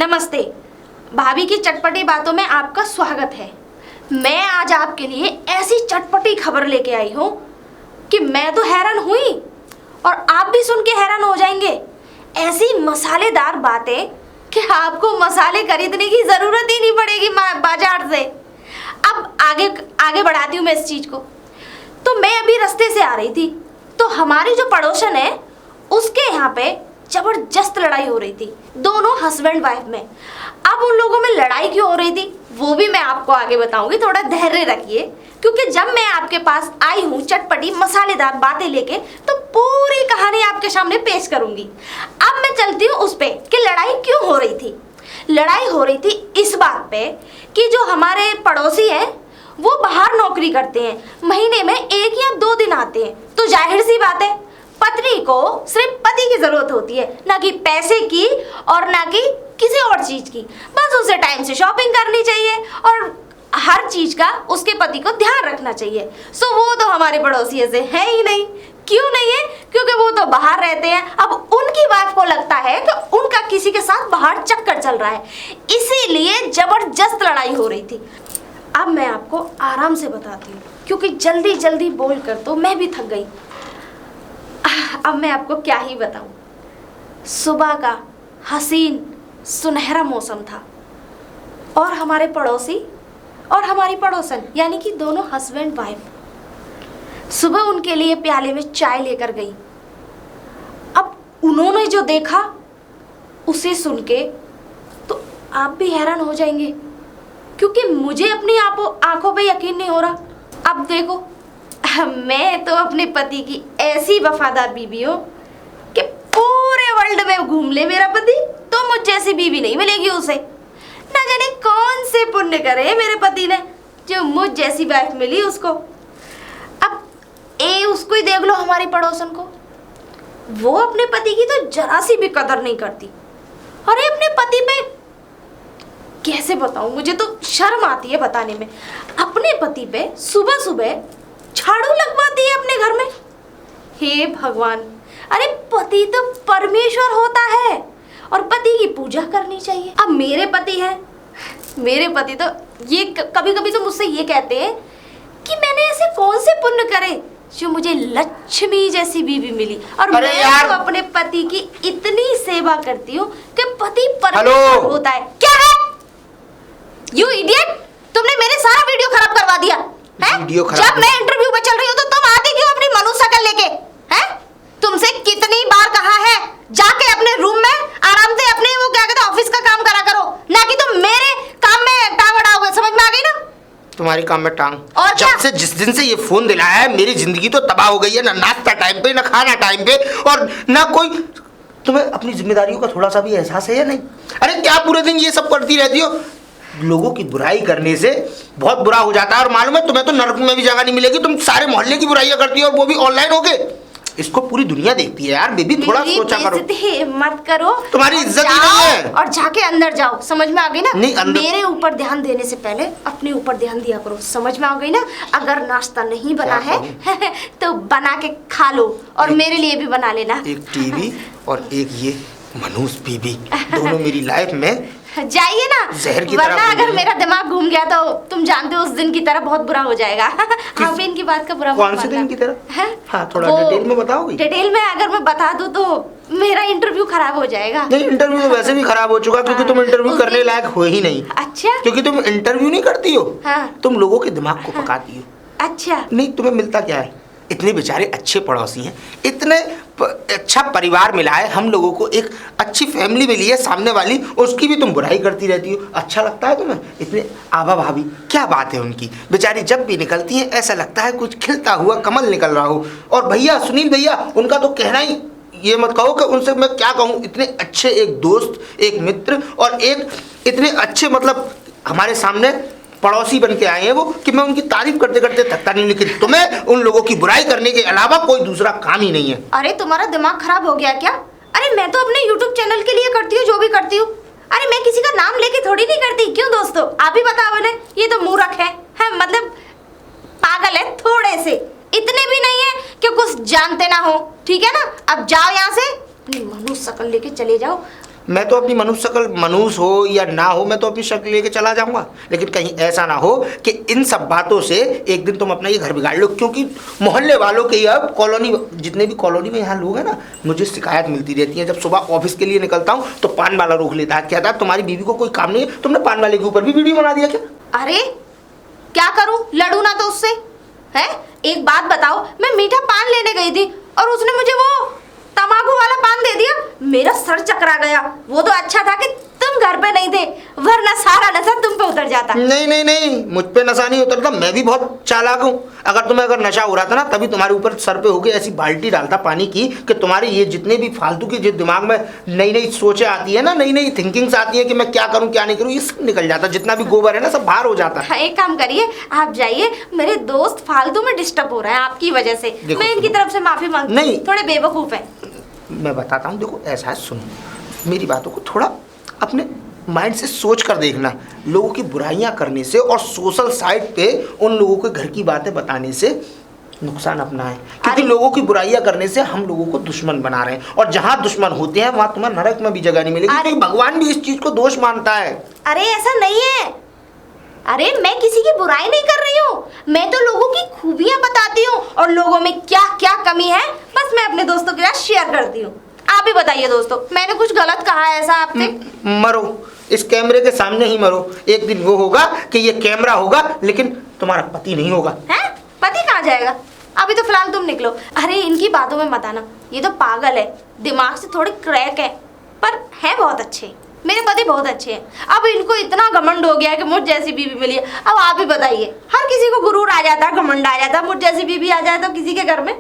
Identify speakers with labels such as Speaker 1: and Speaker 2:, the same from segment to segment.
Speaker 1: नमस्ते। भाभी की चटपटी बातों में आपका स्वागत है। मैं आज आपके लिए ऐसी चटपटी खबर लेके आई हूँ कि मैं तो हैरान हुई और आप भी सुन के हैरान हो जाएंगे। ऐसी मसालेदार बातें कि आपको मसाले खरीदने की जरूरत ही नहीं पड़ेगी बाजार से। अब आगे बढ़ाती हूँ मैं इस चीज को। तो मैं अभी रास्ते से आ रही थी तो हमारी जो पड़ोसन है उसके यहाँ पे जबरदस्त लड़ाई हो रही थी, दोनों हस्बैंड वाइफ में। अब उन लोगों में लड़ाई क्यों हो रही थी वो भी मैं आपको आगे बताऊंगी, थोड़ा धैर्य रखिए, क्योंकि जब मैं आपके पास आई हूँ चटपटी मसालेदार बातें लेके तो पूरी कहानी आपके सामने पेश करूंगी। अब मैं चलती हूँ उस पे कि लड़ाई क्यों हो रही थी। लड़ाई हो रही थी इस बात पे कि जो हमारे पड़ोसी हैं वो बाहर नौकरी करते हैं, महीने में 1 या 2 दिन आते हैं। तो जाहिर सी बात है पत्नी को सिर्फ पति की जरूरत होती है, ना कि पैसे की और ना कि किसी और चीज की। बस उसे टाइम से शॉपिंग करनी चाहिए और हर चीज का उसके पति को ध्यान रखना चाहिए। सो वो तो हमारे पड़ोसी से है ही नहीं। क्यों नहीं है? क्योंकि वो तो बाहर रहते हैं। अब उनकी वाइफ को लगता है कि उनका किसी के साथ बाहर चक्कर चल रहा है, इसीलिए जबरदस्त लड़ाई हो रही थी। अब मैं आपको आराम से बताती हूँ क्योंकि जल्दी जल्दी बोल कर तो मैं भी थक गई। अब मैं आपको क्या ही बताऊं। सुबह का हसीन सुनहरा मौसम था और हमारे पड़ोसी और हमारी पड़ोसन यानी कि दोनों हस्बैंड वाइफ सुबह उनके लिए प्याले में चाय लेकर गई। अब उन्होंने जो देखा उसे सुन के तो आप भी हैरान हो जाएंगे, क्योंकि मुझे अपनी आंखों पे यकीन नहीं हो रहा। अब देखो, मैं तो अपने पति की ऐसी वफादार बीवी हूँ कि पूरे वर्ल्ड में घूम ले मेरा पति तो मुझ जैसी बीवी नहीं मिलेगी उसे। ना जाने कौन से पुण्य करे मेरे पति ने जो मुझ जैसी वाइफ मिली उसको। अब उसको ही देख लो, हमारी पड़ोसन को, वो अपने पति की तो जरा सी भी कदर नहीं करती। अरे अपने पति पे कैसे बताऊं, मुझे तो शर्म आती है बताने में। अपने पति पे सुबह सुबह झाड़ू लगवाती है अपने घर में। हे भगवान, अरे पति तो परमेश्वर होता है और पति की पूजा करनी चाहिए। अब मेरे पति हैं, मेरे पति तो ये कभी कभी तो मुझसे ये कहते हैं कि मैंने ऐसे कौन से पुण्य करे जो मुझे लक्ष्मी जैसी बीवी मिली। और मैं तो अपने पति की इतनी सेवा करती हूँ कि पति परमेश्वर होता है। क्या है यू इडियट, तुमने मेरे सारा वीडियो खराब करवा दिया है? जब मैं इंटरव्यू में चल रही हूँ तो तुम आती क्यों अपनी मनुष्य शक्ल लेके? हैं? तुमसे कितनी बार कहा है जाके अपने रूम में आराम से अपने वो क्या कहते हैं ऑफिस का काम करा करो, ना कि तुम मेरे काम में टांग अड़ाओगे। समझ में आ गई ना?
Speaker 2: तुम्हारी काम में टांग।
Speaker 1: और
Speaker 2: जब से जिस दिन से ये फोन दिलाया है मेरी जिंदगी तो तबाह हो गई है। ना नाश्ता टाइम पे, ना खाना टाइम पे, और ना कोई तुम्हें अपनी जिम्मेदारियों का थोड़ा सा भी एहसास है या नहीं? अरे क्या पूरे दिन ये सब करती रहती हो? लोगों की बुराई करने से बहुत बुरा हो जाता है। और मालूम है तुम्हें तो नरक में भी जगह नहीं मिलेगी। तुम सारे मोहल्ले की बुराइयां करती हो और वो भी ऑनलाइन होके। इसको पूरी दुनिया देखती है यार। बेबी थोड़ा सोचा करो।
Speaker 1: मत करो,
Speaker 2: तुम्हारी इज्जत ही नहीं है।
Speaker 1: और जाके अंदर जाओ। समझ में आ गई ना?
Speaker 2: नहीं,
Speaker 1: मेरे ऊपर ध्यान देने से पहले अपने ऊपर ध्यान दिया करो। समझ में आ गई ना? अगर नाश्ता नहीं बना है तो बना के खा लो और मेरे लिए भी बना लेना।
Speaker 2: एक टीवी और एक ये मनूस बीबी, दोनों मेरी लाइफ में
Speaker 1: जाइए ना,
Speaker 2: जहर की
Speaker 1: वरना
Speaker 2: तरह।
Speaker 1: अगर मेरा दिमाग घूम गया तो तुम जानते हो उस दिन की तरह बहुत बुरा हो जाएगा। आप इनकी बात का बुरा मत मानना।
Speaker 2: कौन से दिन की तरह? हाँ, थोड़ा डिटेल में बताओगी?
Speaker 1: डिटेल में अगर मैं बता दूं तो मेरा इंटरव्यू खराब हो जाएगा।
Speaker 2: नहीं, इंटरव्यू तो वैसे भी खराब हो चुका क्योंकि तुम इंटरव्यू करने लायक हो ही नहीं।
Speaker 1: अच्छा,
Speaker 2: क्योंकि तुम इंटरव्यू नहीं करती हो।
Speaker 1: हाँ।
Speaker 2: तुम लोगों के दिमाग को पकाती हो।
Speaker 1: अच्छा,
Speaker 2: नहीं, तुम्हें मिलता क्या है? इतने बेचारे अच्छे पड़ोसी हैं, इतने अच्छा परिवार मिला है हम लोगों को, एक अच्छी फैमिली मिली है सामने वाली, उसकी भी तुम बुराई करती रहती हो। अच्छा लगता है तुम्हें? इतने आभा भाभी, क्या बात है उनकी। बेचारी जब भी निकलती हैं ऐसा लगता है कुछ खिलता हुआ कमल निकल रहा हो। और भैया सुनील भैया, उनका तो कहना ही, ये मत कहो कि उनसे मैं क्या कहूँ, इतने अच्छे एक दोस्त, एक मित्र और एक इतने अच्छे मतलब हमारे सामने पड़ोसी बन के आए हैं वो, कि मैं उनकी तारीफ करते करते थकता नहीं। लेकिन तुम्हें उन लोगों की बुराई करने के अलावा कोई दूसरा काम ही नहीं है।
Speaker 1: अरे तुम्हारा दिमाग खराब हो गया क्या? अरे मैं तो अपने YouTube चैनल के लिए करती हूँ जो भी करती हूँ। अरे मैं किसी का नाम लेके थोड़ी नहीं करती। क्यों दोस्तों, आप ही बताओ ना। ये तो मूर्ख है, मतलब पागल है थोड़े से, इतने भी नहीं है कि कुछ जानते ना हो। ठीक है ना? अब जाओ यहाँ से, अपनी मनुष्य शक्ल लेके चले जाओ।
Speaker 2: मैं तो अपनी मनुष्य शक्ल, मनुष्य हो या ना हो, मैं तो अपनी शक्ल लेके चला जाऊंगा। लेकिन कहीं ऐसा ना हो कि इन सब बातों से एक दिन तुम अपना ये घर बिगाड़ लो, क्योंकि मोहल्ले वालों के, अब कॉलोनी, जितने भी कॉलोनी में यहाँ लोग हैं ना, मुझे शिकायत मिलती रहती है। जब सुबह ऑफिस के लिए निकलता हूँ तो पान वाला रोक लेता है, कहता है तुम्हारी बीवी को कोई काम नहीं है, तुमने पान वाले के ऊपर भी वीडियो बना दिया क्या?
Speaker 1: अरे क्या करूं, लड़ू ना तो उससे है। एक बात बताओ, मैं मीठा पान लेने गई थी और उसने मुझे वो तंबाकू वाला पान दे दिया, मेरा सर चकरा गया। वो तो अच्छा था कि तुम घर पे नहीं थे, वरना सारा नशा तुम पे उतर जाता।
Speaker 2: नहीं नहीं नहीं, मुझ पे नशा नहीं उतरता, मैं भी बहुत चालाक हूँ। अगर नशा हो रहा था ना, तभी तुम्हारे ऊपर सर पे होके ऐसी बाल्टी डालता पानी की कि तुम्हारे ये जितने भी फालतू के जो दिमाग में नई नई सोचें आती है ना, नई नई थिंकिंग्स आती है कि मैं क्या करूँ क्या नहीं करूँ, ये सब निकल जाता, जितना भी गोबर है ना सब बाहर हो जाता है।
Speaker 1: एक काम करिए, आप जाइए, मेरे दोस्त फालतू में डिस्टर्ब हो रहे हैं आपकी वजह से। मैं इनकी तरफ से माफी मांगती हूँ,
Speaker 2: नहीं,
Speaker 1: थोड़े बेवकूफ है।
Speaker 2: मैं बताता हूँ, देखो ऐसा है, सुनो मेरी बातों को थोड़ा अपने माइंड से सोच कर देखना। लोगों की बुराइयां करने से और सोशल साइट पे उन लोगों के घर की बातें बताने से नुकसान अपना है, क्योंकि लोगों की बुराइयां करने से हम लोगों को दुश्मन बना रहे हैं, और जहां दुश्मन होते हैं वहां तुम्हें नरक में भी जगह नहीं मिलेगी, क्योंकि भगवान भी इस चीज को दोष मानता है।
Speaker 1: अरे ऐसा नहीं है, अरे मैं किसी की बुराई नहीं कर रही हूँ, मैं तो लोगों की खूबियां बताती हूँ और लोगों में क्या क्या कमी है बस मैं अपने दोस्तों के साथ शेयर करती हूँ। आप ही बताइए दोस्तों, मैंने कुछ गलत कहा है ऐसा आपसे?
Speaker 2: मरो, इस कैमरे के सामने ही मरो। एक दिन वो होगा कि ये कैमरा होगा, लेकिन तुम्हारा पति नहीं होगा।
Speaker 1: हैं? पति कहाँ जाएगा? अभी तो फिलहाल तुम निकलो। अरे इनकी बातों में मत आना, ये तो पागल है, दिमाग से थोड़े क्रैक है, पर है बहुत अच्छे। मेरे पति बहुत अच्छे हैं। अब इनको इतना घमंड हो गया है कि मुझ जैसी बीवी मिली है। अब आप ही बताइए, हर किसी को गुरूर आ जाता है, घमंड आ जाता है, मुझ जैसी बीवी आ जाए तो किसी के घर में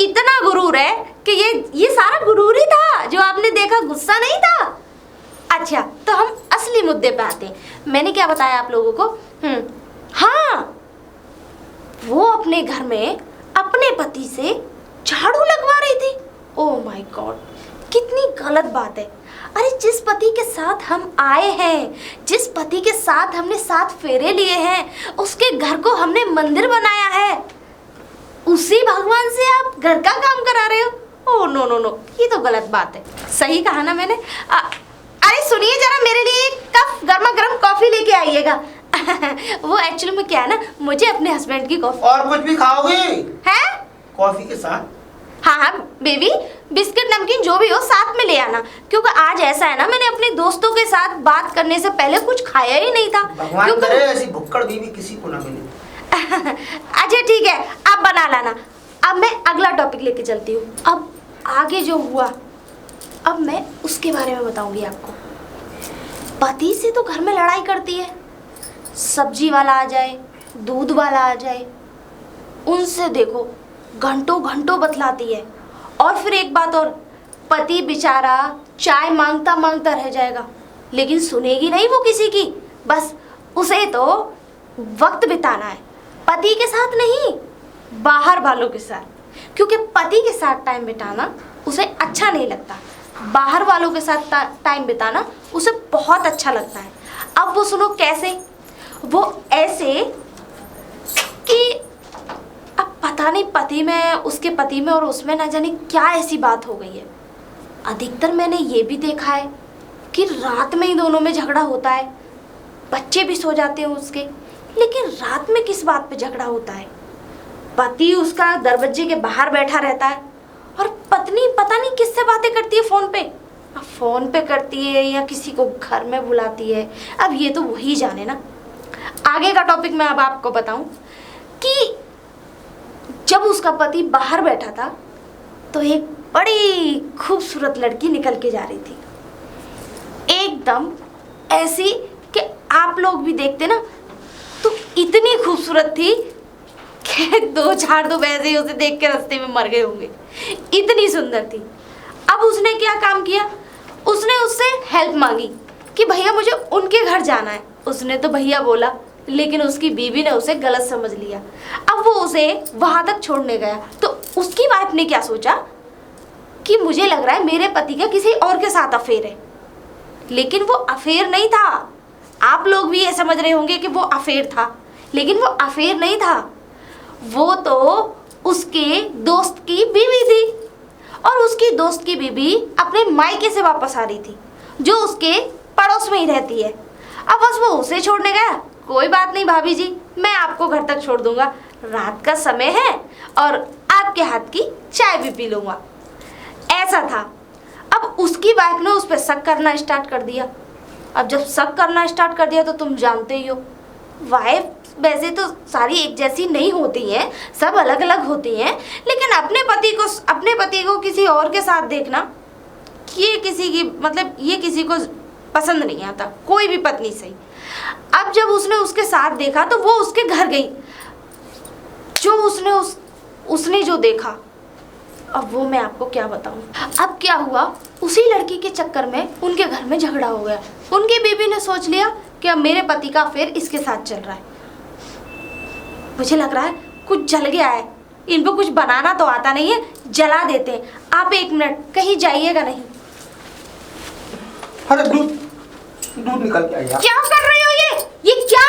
Speaker 1: इतना गुरूर है कि ये सारा गुरूर ही था जो आपने देखा, गुस्सा नहीं था। अच्छा तो हम असली मुद्दे पे आते हैं। मैंने क्या बताया आप लोगों को? हाँ, वो अपने घर में अपने पति से झाड़ू लगवा रही थी। ओह माय गॉड, कितनी गलत बात है। अरे जिस पति के साथ हम आए हैं, जिस पति के साथ हमने 7 फेरे लिए हैं, उसके घर को हमने मंदिर बनाया है, उसी भगवान से आप घर का काम करा रहे हो? ओह नो नो नो, ये तो गलत बात है। सही कहा ना मैंने? अरे सुनिए जरा, मेरे लिए एक कप गर्मा गर्म कॉफी लेके आइएगा। वो एक्चुअली में क्या है ना, मुझे अपने हस्बैंड की कॉफी।
Speaker 2: और कुछ भी खाओगे?
Speaker 1: हैं?
Speaker 2: कॉफी के साथ?
Speaker 1: हाँ हाँ बेबी, बिस्किट नमकीन जो भी हो साथ में ले आना, क्योंकि आज ऐसा है ना, मैंने अपने दोस्तों के साथ बात करने से पहले कुछ खाया ही नहीं था।
Speaker 2: भगवान करे ऐसी भुक्कड़ बीवी किसी को ना मिले।
Speaker 1: अच्छा ठीक है, आप बना लाना। अब मैं अगला टॉपिक लेके चलती हूँ। अब आगे जो हुआ, अब मैं उसके बारे में बताऊंगी आपको। पति से तो घर में लड़ाई करती है, सब्जी वाला आ जाए, दूध वाला आ जाए, उनसे देखो घंटों घंटों बतलाती है। और फिर एक बात और, पति बेचारा चाय मांगता मांगता रह जाएगा, लेकिन सुनेगी नहीं वो किसी की। बस उसे तो वक्त बिताना है, पति के साथ नहीं, बाहर वालों के साथ, क्योंकि पति के साथ टाइम बिताना उसे अच्छा नहीं लगता, बाहर वालों के साथ टाइम बिताना उसे बहुत अच्छा लगता है। अब वो सुनो कैसे, वो ऐसे कि अब पता नहीं पति में, उसके पति में और उसमें ना जाने क्या ऐसी बात हो गई है। अधिकतर मैंने ये भी देखा है कि रात में ही दोनों में झगड़ा होता है, बच्चे भी सो जाते हैं उसके, लेकिन रात में किस बात पे झगड़ा होता है? पति उसका दरवाजे के बाहर बैठा रहता है और पत्नी पता नहीं किससे बातें करती है फोन पे। अब फोन पे करती है या किसी को घर में बुलाती है, अब ये तो वही जाने ना। आगे का टॉपिक मैं अब आपको बताऊं कि जब उसका पति बाहर बैठा था तो एक बड़ी खूबसूरत लड़की निकल के जा रही थी, एकदम ऐसी कि आप लोग भी देखते ना तो इतनी खूबसूरत थी कि 2-4 तो वैसे ही उसे देख के रास्ते में मर गए होंगे, इतनी सुंदर थी। अब उसने क्या काम किया, उसने उससे हेल्प मांगी कि भैया मुझे उनके घर जाना है। उसने तो भैया बोला, लेकिन उसकी बीवी ने उसे गलत समझ लिया। अब वो उसे वहां तक छोड़ने गया तो उसकी वाइफ ने क्या सोचा कि मुझे लग रहा है मेरे पति का किसी और के साथ अफेयर है, लेकिन वो अफेयर नहीं था। आप लोग भी ये समझ रहे होंगे कि वो अफेयर था, लेकिन वो अफेयर नहीं था, वो तो उसके दोस्त की बीवी थी और उसकी दोस्त की बीवी अपने मायके से वापस आ रही थी। जो उसके पड़ोस में ही रहती है। अब बस वो उसे छोड़ने गया। कोई बात नहीं भाभी जी, मैं आपको घर तक छोड़ दूंगा, रात का समय है और आपके हाथ की चाय भी पी लूंगा। ऐसा था। अब उसकी वाइफ ने उस पर शक करना स्टार्ट कर दिया। अब जब शक करना स्टार्ट कर दिया तो तुम जानते ही हो, वाइफ वैसे तो सारी एक जैसी नहीं होती हैं, सब अलग अलग होती हैं, लेकिन अपने पति को किसी और के साथ देखना, ये किसी को पसंद नहीं आता, कोई भी पत्नी सही। अब जब उसने उसके साथ देखा तो वो उसके घर गई। जो उसने जो देखा, अब वो मैं आपको क्या बताऊं। अब क्या हुआ, उसी लड़की के चक्कर में उनके घर में झगड़ा हो गया। उनकी बीवी ने सोच लिया कि अब मेरे पति का अफेयर इसके साथ चल रहा है। मुझे लग रहा है कुछ जल गया है, इनको कुछ बनाना तो आता नहीं है, जला देते हैं। आप 1 मिनट कहीं जाइएगा नहीं।
Speaker 2: अरे दूध निकल के आया।
Speaker 1: क्या कर रही हो ये क्या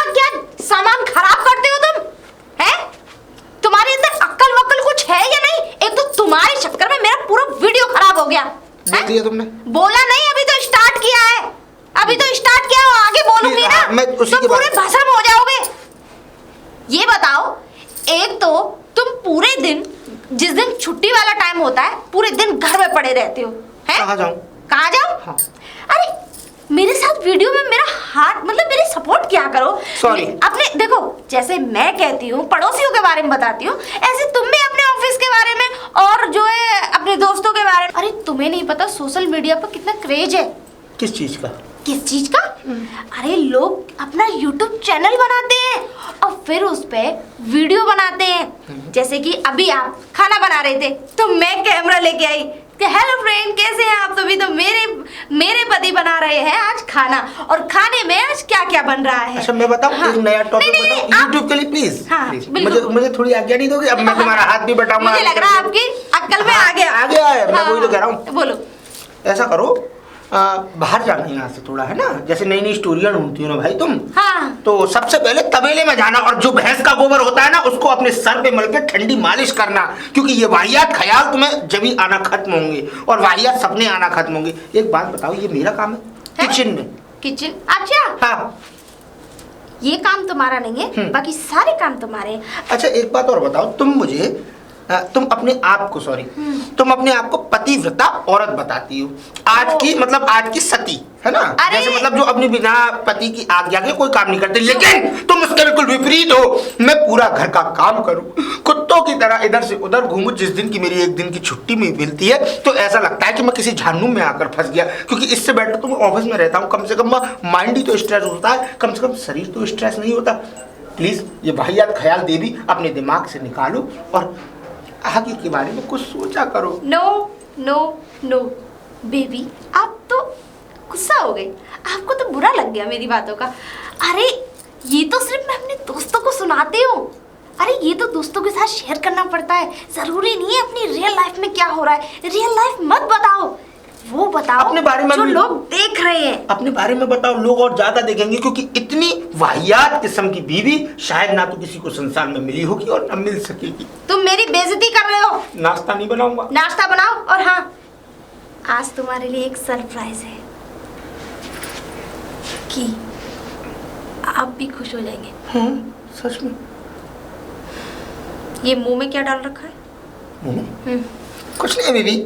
Speaker 1: सामान खराब करते हो तुम, हैं? तुम्हारे अंदर अक्ल वक्ल कुछ है या नहीं? एक तो तुम्हारे चक्कर में मेरा पूरा वीडियो खराब हो गया।
Speaker 2: बोल दिया तुमने?
Speaker 1: बोला नहीं, अभी तो स्टार्ट किया है, आगे बोलूंगी ना तो पूरे भस्म हो जाओगे। ये बताओ, एक तो तुम पूरे दिन, जिस दिन छुट्टी वाला टाइम होता है, पूरे दिन घर में पड़े रहते हो, हैं? कहाँ जाऊं?
Speaker 2: हाँ।
Speaker 1: अरे मेरे साथ वीडियो में मेरा हाथ, मेरी सपोर्ट क्या करो।
Speaker 2: सॉरी।
Speaker 1: अपने देखो, जैसे मैं कहती हूँ पड़ोसियों के बारे में बताती हूँ, ऐसे तुम भी अपने ऑफिस के बारे में और जो है अपने दोस्तों के बारे में। अरे तुम्हें नहीं पता सोशल मीडिया पर कितना क्रेज है।
Speaker 2: किस चीज का?
Speaker 1: अरे लोग अपना YouTube चैनल बनाते हैं और फिर उस पे वीडियो बनाते हैं। जैसे कि अभी आप खाना बना रहे थे तो मैं कैमरा लेके आई कि हेलो फ्रेंड, कैसे हैं आप सभी। तो मेरे पति बना रहे हैं आज खाना, और खाने में आज क्या क्या बन रहा है।
Speaker 2: अच्छा मैं बताऊं,
Speaker 1: हाँ।
Speaker 2: एक नया टॉपिक बताऊं YouTube के लिए प्लीज।
Speaker 1: हाँ,
Speaker 2: मुझे थोड़ी आज्ञा नहीं दोगे? अब मैं तुम्हारा हाथ भी बटाऊंगा।
Speaker 1: मुझे लग रहा है आपकी अक्ल में आ गया
Speaker 2: है। मैं वही तो कह रहा हूँ।
Speaker 1: बोलो।
Speaker 2: ऐसा करो, बाहर जाना यहाँ से थोड़ा, है ना, जैसे नई नई स्टोरियां ढूंढती हो ना भाई तुम।
Speaker 1: हाँ।
Speaker 2: तो सबसे पहले तबेले में जाना और जो भैंस का गोबर होता है ना, उसको अपने सर पे मल के ठंडी मालिश करना, क्योंकि ये वाहियात ख्याल तुम्हें जब ही आना खत्म होंगे और वाहियात सपने आना खत्म होंगे। एक बात बताओ, ये मेरा काम है किचन में।
Speaker 1: किचन? अच्छा
Speaker 2: हाँ,
Speaker 1: ये काम तुम्हारा नहीं है, बाकी सारे काम तुम्हारे हैं।
Speaker 2: अच्छा एक बात और बताओ, तुम अपने आप को पतिव्रता औरत बताती हो, आज की सती, है ना, जैसे जो अपनी बिना पति की आज्ञा के कोई काम नहीं करते, लेकिन तुम उसके बिल्कुल विपरीत हो। मैं पूरा घर का काम करूं, कुत्तों की तरह इधर से उधर घूमूं। जिस दिन की मेरी 1 दिन की छुट्टी मिलती है तो ऐसा लगता है कि मैं किसी झानू में आकर फंस गया, क्योंकि इससे बेटर तो मैं ऑफिस में रहता हूँ। कम से कम माइंड ही तो स्ट्रेस होता है, कम से कम शरीर तो स्ट्रेस नहीं होता। प्लीज ये वाहियात ख्याल देवी अपने दिमाग से निकालो और आगे के बारे में कुछ सोचा करो।
Speaker 1: नो बेबी, आप तो गुस्सा हो गई, आपको तो बुरा लग गया मेरी बातों का। अरे ये तो सिर्फ मैं अपने दोस्तों को सुनाती हूँ। अरे ये तो दोस्तों के साथ शेयर करना पड़ता है, जरूरी नहीं है अपनी रियल लाइफ में क्या हो रहा है। रियल लाइफ मत बताओ, वो बताओ
Speaker 2: अपने बारे में
Speaker 1: जो लोग देख रहे हैं।
Speaker 2: अपने बारे में बताओ, लोग और ज्यादा देखेंगे, क्योंकि इतनी वाहियात किस्म की बीवी शायद ना तो किसी को संसार में मिली होगी और ना मिल सकेगी।
Speaker 1: तुम मेरी बेइज्जती कर रहे हो।
Speaker 2: नाश्ता नहीं बनाऊंगा।
Speaker 1: नाश्ता बनाओ। और हाँ, आज तुम्हारे लिए एक सरप्राइज है कि आप भी खुश हो जाएंगे।
Speaker 2: सच में?
Speaker 1: ये मुंह में क्या डाल रखा है?
Speaker 2: कुछ नहीं बीबी,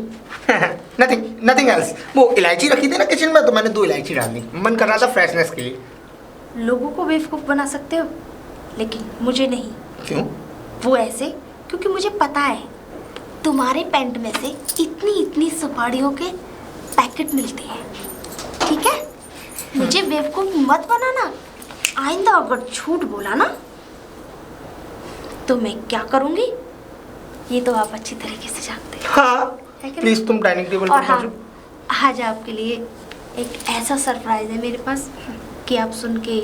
Speaker 2: नथिंग एल्स। वो इलायची रखी थी ना किचन में, तो मैंने 2 इलायची डाल दी, मन कर रहा था फ्रेशनेस के लिए।
Speaker 1: लोगों को बेवकूफ बना सकते हो, लेकिन मुझे नहीं।
Speaker 2: क्यों?
Speaker 1: वो ऐसे क्योंकि मुझे पता है तुम्हारे पैंट में से इतनी सुपारियों के पैकेट मिलते हैं, ठीक है? मुझे बेवकूफ मत बनाना। आइंदा अगर झूठ बोला ना तो मैं क्या करूंगी ये तो आप अच्छी तरीके से जानते हैं।
Speaker 2: हाँ, प्लीज तुम डाइनिंग टेबल पर पहुंचो।
Speaker 1: आज आपके लिए एक ऐसा सरप्राइज है मेरे पास कि आप सुन के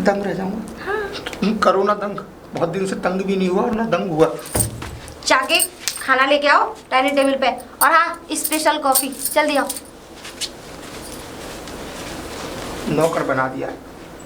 Speaker 2: दंग रह जाऊंगा। हाँ। करो ना दंग, बहुत दिन से तंग भी नहीं हुआ और ना दंग हुआ।
Speaker 1: जाके खाना लेके आओ डाइनिंग टेबल पे, और हाँ स्पेशल कॉफी जल्दी आओ।
Speaker 2: नौकर बना दिया।